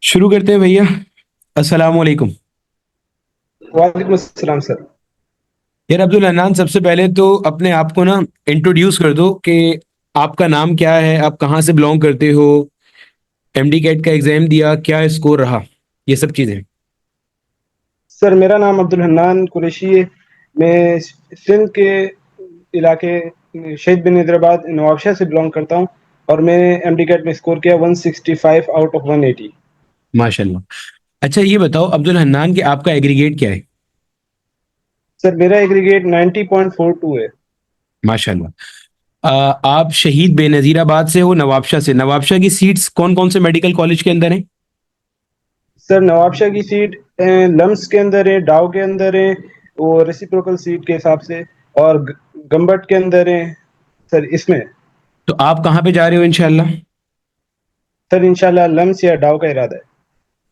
शुरू करते हैं भैया। अस्सलाम वालेकुम। वालेकुम अस्सलाम सर। यार अब्दुल हन्नान, सबसे पहले तो अपने आप को ना इंट्रोड्यूस कर दो कि आपका नाम क्या है, आप कहाँ से बिलोंग करते हो, एमडी कैट का एग्जाम दिया, क्या स्कोर रहा, ये सब चीज़ें। सर मेरा नाम अब्दुल हन्नान कुरैशी है। मैं सिंध के इलाके शहीद बिन हैदराबाद नवाबशाह से बिलोंग करता हूँ। और मैंने एमडी कैट में स्कोर किया 165 आउट ऑफ 180। माशाल्लाह। अच्छा ये बताओ अब्दुल हन्नान कि आपका एग्रीगेट क्या है। सर मेरा एग्रीगेट 90.42 है। माशाल्लाह। आप शहीद बेनज़ीराबाद से हो, नवाबशाह से। नवाबशाह की सीट्स कौन कौन से मेडिकल कॉलेज के अंदर हैं। सर नवाबशाह की सीट लम्स के अंदर है, डाउ के अंदर है, वो रेसिप्रोकल सीट के हिसाब से। और गम्बट के अंदर है सर इसमें। तो आप कहाँ पे जा रहे हो इंशाल्लाह। सर इंशाल्लाह लम्स या डाउ का इरादा है।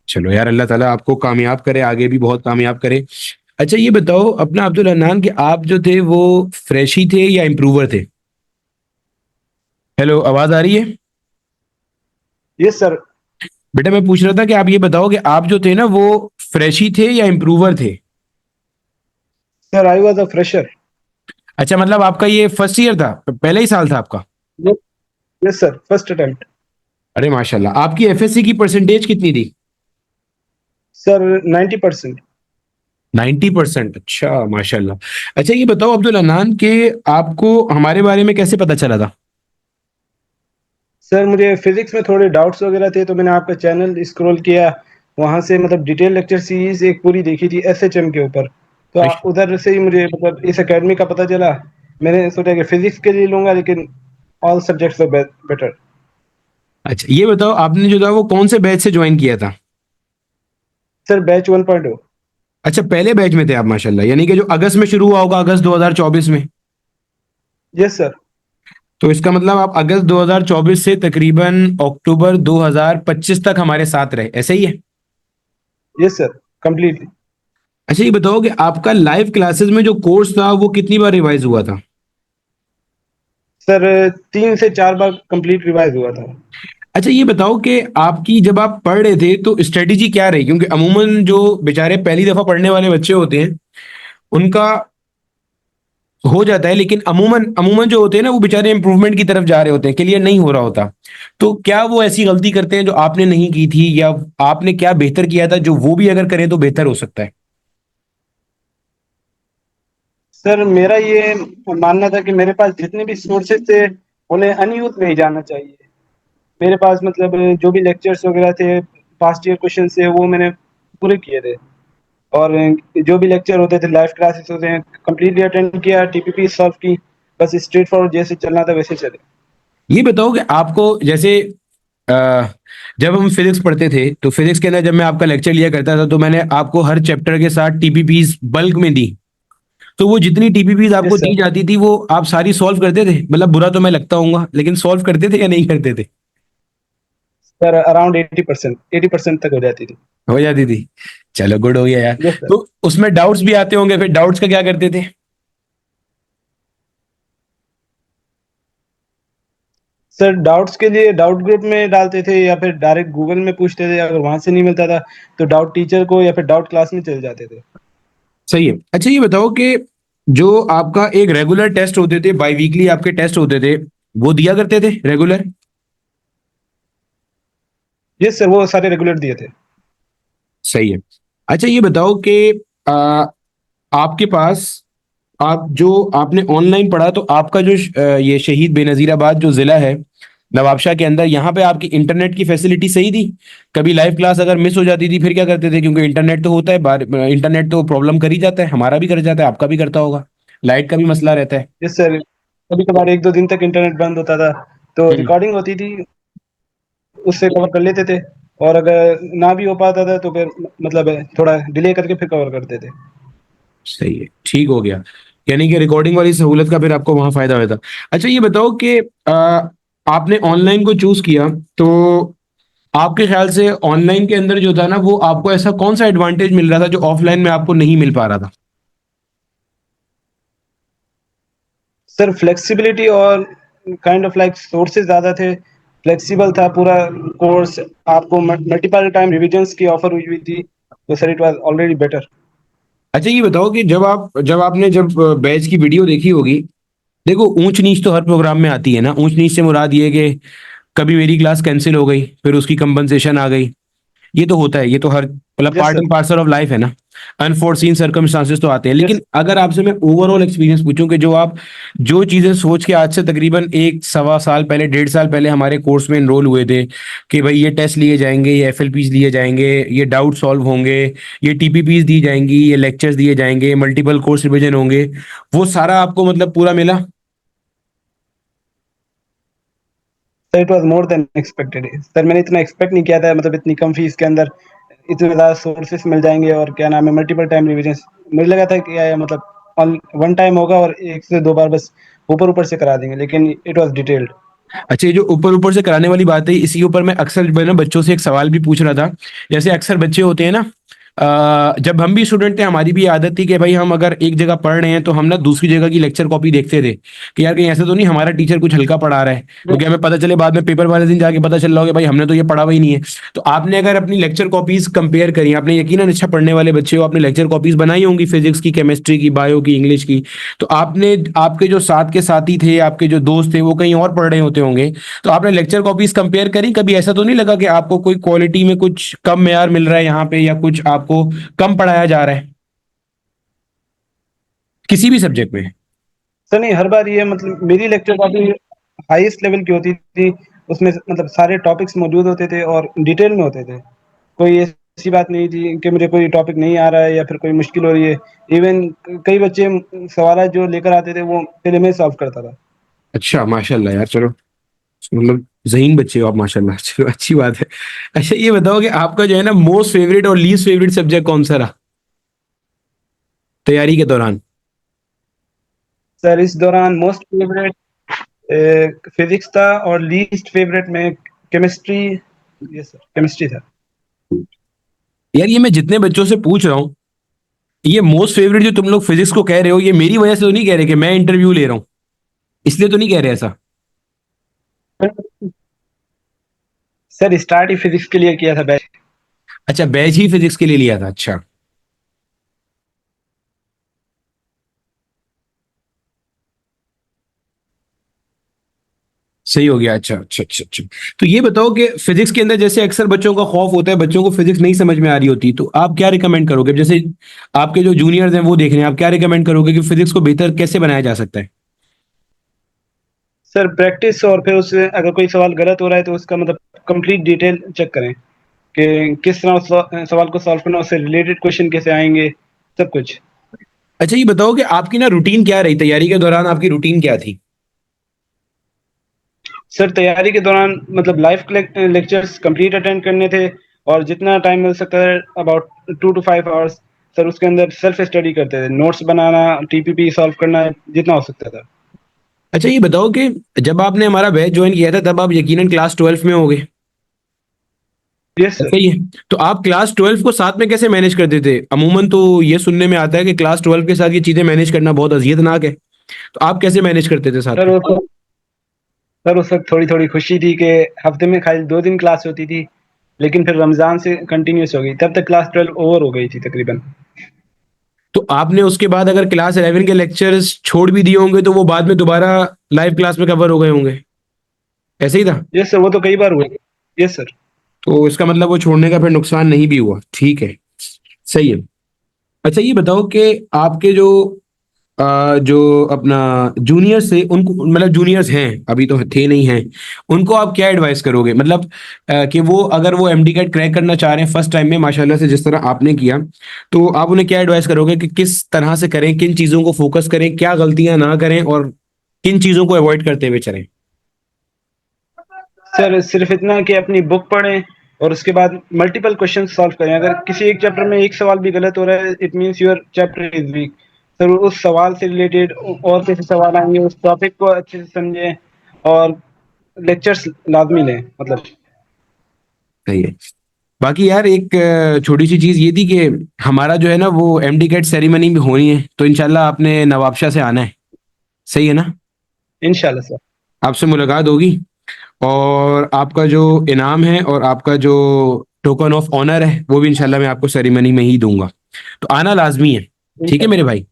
चलो यार, अल्लाह ताला आपको कामयाब करे, आगे भी बहुत कामयाब करे। अच्छा ये बताओ अपना अब्दुल हन्नान कि आप जो थे वो फ्रेशी थे या इम्प्रूवर थे। हेलो, आवाज आ रही है। Yes sir. बेटा मैं पूछ रहा था कि आप ये बताओ कि आप जो थे ना वो फ्रेशी थे या इम्प्रूवर थे। Sir I was a fresher. अच्छा, मतलब आपका ये फर्स्ट ईयर था, पहला ही साल था आपका। Yes sir, first attempt. अरे माशाल्लाह। आपकी एफएससी की परसेंटेज कितनी थी। सर 90%। 90%। अच्छा माशाल्लाह। अच्छा ये बताओ अब्दुल हन्नान कि आपको हमारे बारे में कैसे पता चला था। सर मुझे फिजिक्स में थोड़े डाउट्स वगैरह थे, तो मैंने आपका चैनल स्क्रॉल किया। वहाँ से मतलब डिटेल लेक्चर सीरीज एक पूरी देखी थी एसएचएम के ऊपर। तो अच्छा। उधर से ही मुझे मतलब इस एकेडमी का पता चला। मैंने सोचा कि फिजिक्स के लिए लूंगा, लेकिन ऑल सब्जेक्ट्स आर बेटर। अच्छा ये बताओ आपने जो था वो कौन से बैच से ज्वाइन किया था। Sir batch 1.0। अच्छा, पहले बैच में थे आप माशाल्लाह, यानी कि जो अगस्त में शुरू हुआ होगा, अगस्त 2024 में। Yes sir. तो इसका मतलब आप अगस्त 2024 से तकरीबन अक्टूबर 2025 तक हमारे साथ रहे, ऐसे ही है। Yes sir, completely. अच्छा ये बताओ कि आपका लाइव क्लासेस में जो कोर्स था वो कितनी बार रिवाइज हुआ था। सर 3 से 4 बार कंप्लीट रिवाइज हुआ था। अच्छा ये बताओ कि आपकी जब आप पढ़ रहे थे तो स्ट्रेटेजी क्या रही, क्योंकि अमूमन जो बेचारे पहली दफा पढ़ने वाले बच्चे होते हैं उनका हो जाता है, लेकिन अमूमन अमूमन जो होते हैं ना वो बेचारे इंप्रूवमेंट की तरफ जा रहे होते हैं, क्लियर नहीं हो रहा होता। तो क्या वो ऐसी गलती करते हैं जो आपने नहीं की थी, या आपने क्या बेहतर किया था जो वो भी अगर करें तो बेहतर हो सकता है। सर मेरा ये मानना था कि मेरे पास जितने भी सोर्सेज थे उन्हें अनयूज नहीं जाना चाहिए। मेरे पास मतलब जो भी लेक्चर्स वगैरह थे, पास्ट ईयर क्वेश्चन थे, वो मैंने पूरे किए थे। और जो भी लेक्चर होते थे, लाइव क्लासेस होते हैं, कंप्लीटली अटेंड किया, टीपीपी सॉल्व की। बस स्ट्रेट फॉरवर्ड जैसे चलना था वैसे चले। ये बताओ कि आपको जैसे अ, जब हम फिजिक्स पढ़ते थे तो फिजिक्स के अंदर जब मैं आपका लेक्चर लिया करता था तो मैंने आपको हर चैप्टर के साथ टीपीपीज बल्क में दी। तो वो जितनी टीपीपीज आपको यस सर। दी जाती थी वो आप सारी सॉल्व करते थे, मतलब बुरा तो मैं लगता हूँ लेकिन सॉल्व करते थे या नहीं करते थे। सर अराउंड 80%, 80% तक हो जाती थी। हो जाती थी। चलो गुड हो गया यार। Yes sir. तो उसमें डाउट्स भी आते होंगे, फिर डाउट्स का क्या करते थे। सर डाउट्स के लिए डाउट ग्रुप में डालते थे, या फिर डायरेक्ट गूगल में पूछते थे। अगर वहां से नहीं मिलता था तो डाउट टीचर को या फिर डाउट क्लास में चले जाते थे। सही है। अच्छा ये बताओ कि जो आपका एक रेगुलर टेस्ट होते थे, बाई वीकली आपके टेस्ट होते थे, वो दिया करते थे रेगुलर। यस सर, वो सारे रेगुलर दिए थे। सही है। अच्छा ये बताओ कि आ, आपके पास आप जो आपने ऑनलाइन पढ़ा तो आपका जो ये शहीद बेनजीराबाद जो जिला है नवाबशाह के अंदर, यहाँ पे आपकी इंटरनेट की फैसिलिटी सही थी। कभी लाइव क्लास अगर मिस हो जाती थी फिर क्या करते थे, क्योंकि इंटरनेट तो होता है बार, इंटरनेट तो प्रॉब्लम कर ही जाता है, हमारा भी कर जाता है, आपका भी करता होगा। लाइट का भी मसला रहता है। यस सर, कभी कभार 1-2 दिन तक इंटरनेट बंद होता था, तो हम्म। रिकॉर्डिंग होती थी, उससे कवर कर लेते थे। और अगर ना भी हो पाता था तो फिर मतलब थोड़ा डिले करके फिर कवर करते थे। सही है, ठीक हो गया। यानी कि रिकॉर्डिंग वाली सहूलत का फिर आपको वहां फायदा हुआ था। अच्छा ये बताओ कि आपने ऑनलाइन को चूज किया तो आपके ख्याल से ऑनलाइन के अंदर जो था ना वो आपको ऐसा कौन सा एडवांटेज मिल रहा था जो ऑफलाइन में आपको नहीं मिल पा रहा था। सर फ्लेक्सिबिलिटी और काइंड ऑफ लाइक सोर्सेज ज़्यादा थे। फ्लेक्सिबल था पूरा कोर्स, आपको मल्टीपल टाइम रिविजन्स की ऑफर हुई हुई थी, तो sir it was already better. अच्छा ये बताओ कि जब बैच की वीडियो देखी होगी, देखो ऊंच नीच तो हर प्रोग्राम में आती है ना। ऊंच नीच से मुराद ये है कि कभी मेरी क्लास कैंसिल हो गई, फिर उसकी कंपनसेशन आ गई। ये तो होता है, ये तो हर मतलब yes part sir. And parcel of life है ना। अनफोर्सीन सर्कमस्टांसेस तो आते हैं, यस। लेकिन अगर आपसे मैं ओवरऑल एक्सपीरियंस पूछूं कि जो चीजें सोच के आज से तकरीबन एक सवा साल पहले, 1.5 साल पहले हमारे कोर्स में एनरोल हुए थे कि भाई ये टेस्ट लिए जाएंगे, ये एफएलपीज लिए जाएंगे, ये डाउट सॉल्व होंगे, ये टीपीपीज दी जाएंगी, ये लेक्चर्स दिए जाएंगे, मल्टीपल कोर्स रिविजन होंगे, वो सारा आपको मतलब पूरा मिला? Sir it was more than expected sir, मैंने इतना एक्सपेक्ट नहीं किया था, मतलब इतनी कम फीस के अंदर इतने ज़्यादा सोर्सेस मिल जाएंगे और क्या नाम है मल्टीपल टाइम रिविजन। मुझे लगा था कि मतलब वन टाइम होगा और एक से दो बार बस ऊपर ऊपर से करा देंगे, लेकिन इट वाज डिटेल्ड। अच्छा, ये जो ऊपर ऊपर से कराने वाली बात है, इसी के ऊपर मैं अक्सर जो है ना बच्चों से एक सवाल भी पूछ रहा था। जैसे अक्सर बच्चे होते हैं ना, जब हम भी स्टूडेंट थे हमारी भी आदत थी कि भाई हम अगर एक जगह पढ़ रहे हैं तो हम ना दूसरी जगह की लेक्चर कॉपी देखते थे कि यार कहीं ऐसा तो नहीं हमारा टीचर कुछ हल्का पढ़ा रहा है, क्योंकि हमें पता चले बाद में पेपर वाले दिन जाके पता चल रहा हो कि भाई हमने तो ये पढ़ा हुआ ही नहीं है। तो आपने अगर अपनी लेक्चर कॉपीज कंपेयर करी, आपने यकीनन अच्छा पढ़ने वाले बच्चे हो, आपने लेक्चर कॉपीज बनाई होंगी फिजिक्स की, केमिस्ट्री की, बायो की, इंग्लिश की, तो आपने आपके जो साथ के साथी थे, आपके जो दोस्त थे, वो कहीं और पढ़ रहे होते होंगे, तो आपने लेक्चर कॉपीज कंपेयर करी? कभी ऐसा तो नहीं लगा कि आपको कोई क्वालिटी में कुछ कम मेयार मिल रहा है यहाँ पे, या कुछ आपको कम पढ़ाया जा रहा है किसी भी सब्जेक्ट में? सर नहीं, हर बार ये मतलब मेरी लेक्चर काफ़ी हाईएस्ट लेवल की होती थी, उसमें मतलब सारे टॉपिक्स मौजूद होते थे और डिटेल में होते थे। कोई ऐसी बात नहीं थी कि मुझे कोई टॉपिक नहीं आ रहा है या फिर कोई मुश्किल हो रही है। इवन कई बच्चे सवाल जो लेकर आते थे वो पहले मैं सॉल्व करता था। अच्छा माशाल्लाह यार, चलो मतलब जहीन बच्चे हो आप माशाल्लाह, चलो अच्छी बात है। अच्छा ये बताओ कि आपका जो है ना मोस्ट फेवरेट और लीस्ट फेवरेट सब्जेक्ट कौन सा रहा तैयारी के दौरान? सर इस दौरान मोस्ट फेवरेट फिजिक्स था और लीस्ट फेवरेट में केमिस्ट्री। यस सर, केमिस्ट्री था। यार ये मैं जितने बच्चों से पूछ रहा हूँ, ये मोस्ट फेवरेट जो तुम लोग फिजिक्स को कह रहे हो, ये मेरी वजह से तो नहीं कह रहे कि मैं इंटरव्यू ले रहा हूँ, इसलिए तो नहीं कह रहे ऐसा? सर स्टार्ट ही फिजिक्स के लिए किया था बैच। अच्छा, बैच ही फिजिक्स के लिए लिया था, अच्छा। सही हो गया, अच्छा अच्छा अच्छा अच्छा। तो ये बताओ कि फिजिक्स के अंदर जैसे अक्सर बच्चों का खौफ होता है, बच्चों को फिजिक्स नहीं समझ में आ रही होती, तो आप क्या रिकमेंड करोगे? जैसे आपके जो जूनियर्स हैं वो देख रहे हैं, आप क्या रिकमेंड करोगे कि फिजिक्स को बेहतर कैसे बनाया जा सकता है? सर प्रैक्टिस, और फिर उससे अगर कोई सवाल गलत हो रहा है तो उसका मतलब कंप्लीट डिटेल चेक करें कि किस तरह उस सवाल को सॉल्व करना, उससे रिलेटेड क्वेश्चन कैसे आएंगे, सब कुछ। अच्छा ये बताओ कि आपकी ना रूटीन क्या रही तैयारी के दौरान, आपकी रूटीन क्या थी? सर तैयारी के दौरान मतलब लाइव लेक्चर्स कंप्लीट अटेंड करने थे, और जितना टाइम मिल सकता है अबाउट 2 to 5 आवर्स सर उसके अंदर सेल्फ स्टडी करते थे, नोट्स बनाना, टीपीपी सॉल्व करना, जितना हो सकता था। अच्छा ये बताओ कि जब आपने हमारा बैच ज्वाइन किया था तब आप यकीनन क्लास 12 में होगे, यस ऐसा सर। ही है? तो आप क्लास 12 को साथ में कैसे मैनेज करते थे? अमूमन तो ये सुनने में आता है कि क्लास 12 के साथ ये चीजें मैनेज करना बहुत अजियतनाक है, तो आप कैसे मैनेज करते थे साथ सर में? वो सर उस वक्त थोड़ी थोड़ी खुशी थी कि हफ्ते में खाली 2 दिन क्लास होती थी, लेकिन फिर रमजान से कंटिन्यूस हो गई, तब तक क्लास 12 ओवर हो गई थी तकरीबन। तो आपने उसके बाद अगर क्लास 11 के लेक्चर्स छोड़ भी दिए होंगे तो वो बाद में दोबारा लाइव क्लास में कवर हो गए होंगे, ऐसे ही था? यस सर, वो तो कई बार हुए। Yes sir. तो इसका मतलब वो छोड़ने का फिर नुकसान नहीं भी हुआ, ठीक है, सही है। अच्छा ये बताओ कि आपके जो अपना जूनियर्स थे उनको, मतलब जूनियर्स हैं अभी तो थे नहीं हैं, उनको आप क्या एडवाइस करोगे? मतलब कि वो अगर वो एमडी कैट क्रैक करना चाह रहे हैं फर्स्ट टाइम में माशाल्लाह से जिस तरह आपने किया, तो आप उन्हें क्या एडवाइस करोगे कि किस तरह से करें, किन चीजों को फोकस करें, क्या गलतियां ना करें, और किन चीजों को अवॉइड करते हुए चलें? सर सिर्फ इतना कि अपनी बुक पढ़ें और उसके बाद मल्टीपल क्वेश्चन सॉल्व करें। अगर किसी एक चैप्टर में एक सवाल भी गलत हो रहा है, it means your chapter is weak. Sir उस सवाल से रिलेटेड और कैसे सवाल आएंगे, उस टॉपिक को अच्छे से समझें और लेक्चर्स लाजमी लें मतलब। सही है। बाकी यार एक छोटी सी चीज ये थी कि हमारा जो है ना वो एमडी कैट सेरेमनी भी होनी है, तो इंशाल्लाह आपने नवाबशाह से आना है, सही है ना? इंशाल्लाह सर। आपसे मुलाकात होगी, और आपका जो इनाम है और आपका जो टोकन ऑफ ऑनर है वो भी इंशाल्लाह मैं आपको सेरेमनी में ही दूंगा, तो आना लाजमी है। ठीक है मेरे इंशाल्लाह। भाई।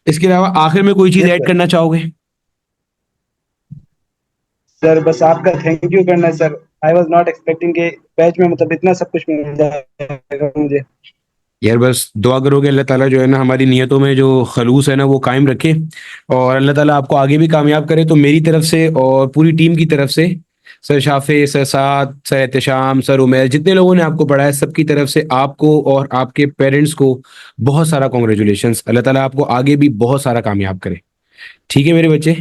इसके अलावा आखिर में कोई चीज़ यस ऐड सर। करना चाहोगे? सर बस आपका थैंक यू करना है sir. I was not expecting कि बैच में मतलब इतना सब कुछ मिल जाएगा मुझे। यार बस दुआ करो कि अल्लाह ताला जो है ना हमारी नियतों में जो खलूस है ना वो कायम रखे, और अल्लाह ताला आपको आगे भी कामयाब करे। तो मेरी तरफ से और पूरी टीम की तरफ से, सर शाफे, सर साद, सर एहतशाम, सर उमैर, जितने लोगों ने आपको पढ़ाया, सबकी तरफ से आपको और आपके पेरेंट्स को बहुत सारा कॉन्ग्रेचुलेशंस। अल्लाह ताला आपको आगे भी बहुत सारा कामयाब करे। ठीक है मेरे बच्चे।